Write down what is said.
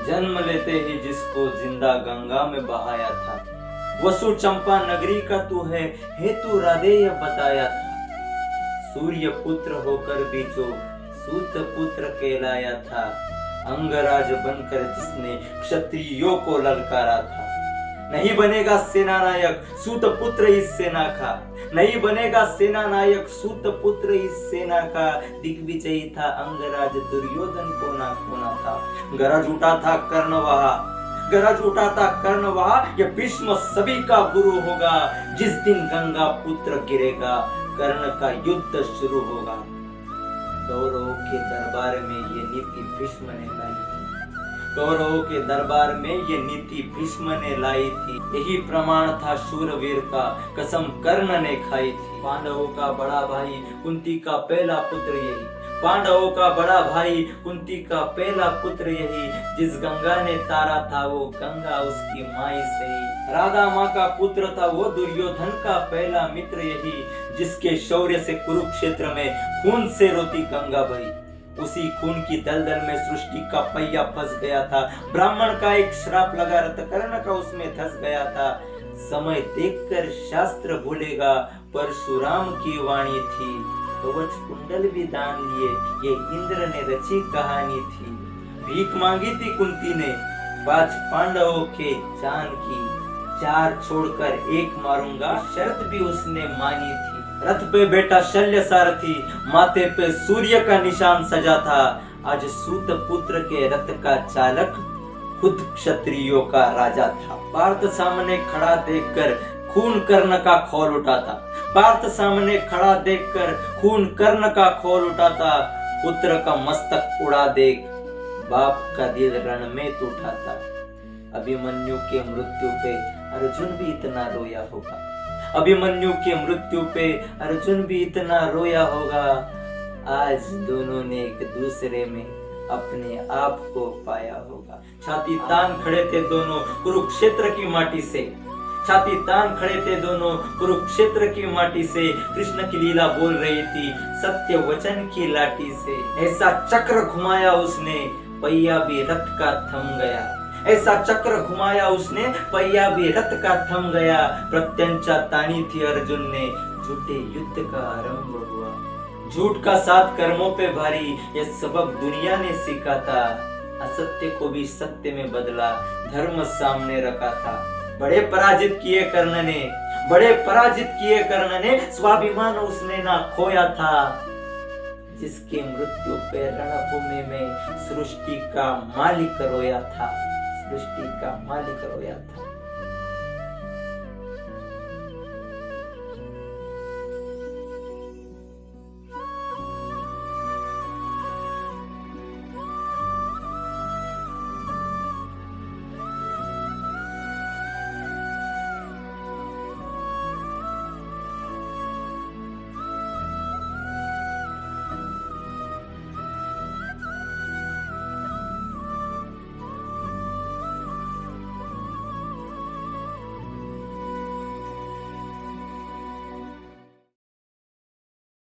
जन्म लेते ही जिसको जिंदा गंगा में बहाया था, वसु चंपा नगरी का तू है, हेतु राधेय बताया था। सूर्य पुत्र होकर भी जो सूत पुत्र कहलाया था, अंगराज बनकर जिसने क्षत्रियों को ललकारा था। नहीं बनेगा सेना नायक सूत पुत्र इस सेना का, नहीं बनेगा सेना नायक सूत पुत्र इस सेना का। दिग्विजयी था अंगराज दुर्योधन को ना खोना था। गरज उठा था कर्णवाहा, गरज उठा था कर्णवाहा, यह भीष्म सभी का गुरु होगा। जिस दिन गंगा पुत्र गिरेगा, कर्ण का युद्ध शुरू होगा। कौरवों के दरबार में ये नीति भीष्म ने लाई थी, कौरवों के दरबार में ये नीति भीष्म ने लाई थी। यही प्रमाण था शूरवीर का, कसम कर्ण ने खाई थी। पांडवों का बड़ा भाई कुंती का पहला पुत्र यही, पांडवों का बड़ा भाई कुंती का पहला पुत्र यही। जिस गंगा ने तारा था वो गंगा उसकी माई सही। राधा माँ का पुत्र था वो दुर्योधन का पहला मित्र यही। जिसके शौर्य से कुरुक्षेत्र में खून से रोती गंगा बही, उसी खून की दलदल में सृष्टि का पहिया फंस गया था। ब्राह्मण का एक श्राप लगा रतकर्ण का उसमें धस गया था। समय देखकर शास्त्र भूलेगा, परशुराम की वाणी थी। कवच कुंडल भी दान लिए, ये इंद्र ने रची कहानी थी। भीख मांगी थी कुंती ने 5 पांडवों के जान की, 4 छोड़कर 1 मारूंगा शर्त भी उसने मानी थी। रथ पे बैठा शल्य सारथी, माथे पे सूर्य का निशान सजा था। आज सूत पुत्र के रथ का चालक खुद क्षत्रियों का राजा था। पार्थ सामने खड़ा देखकर खून कर्ण का खौल उठा था, पार्थ सामने खड़ा देखकर खून कर्ण का खौल उठा था। पुत्र का मस्तक उड़ा देख, बाप का दिल रण में टूटा था। अभिमन्यु के मृत्यु पे अर्जुन भी इतना रोया होगा, अभिमन्यु के मृत्यु पे अर्जुन भी इतना रोया होगा। आज दोनों ने एक दूसरे में अपने आप को पाया होगा। छाती तान खड़े थे दोनों कुरुक्षेत्र की माटी से, छाती तान खड़े थे दोनों कुरुक्षेत्र की माटी से। कृष्ण की लीला बोल रही थी सत्य वचन की लाठी से। ऐसा चक्र घुमाया उसने, पहिया भी रथ का थम गया। ऐसा चक्र घुमाया उसने, पहिया भी रथ का थम गया। प्रत्यंचा तानी थी अर्जुन ने, झूठे युद्ध का आरंभ हुआ। झूठ का साथ कर्मों पे भारी, यह सबक दुनिया ने सीखा था। असत्य को भी सत्य में बदला, धर्म सामने रखा था। बड़े पराजित किए कर्ण ने, बड़े पराजित किए कर्ण ने, स्वाभिमान उसने ना खोया था। जिसके मृत्यु पे रणभूमि में सृष्टि का मालिक रोया था, सृष्टि का मालिक रोया था।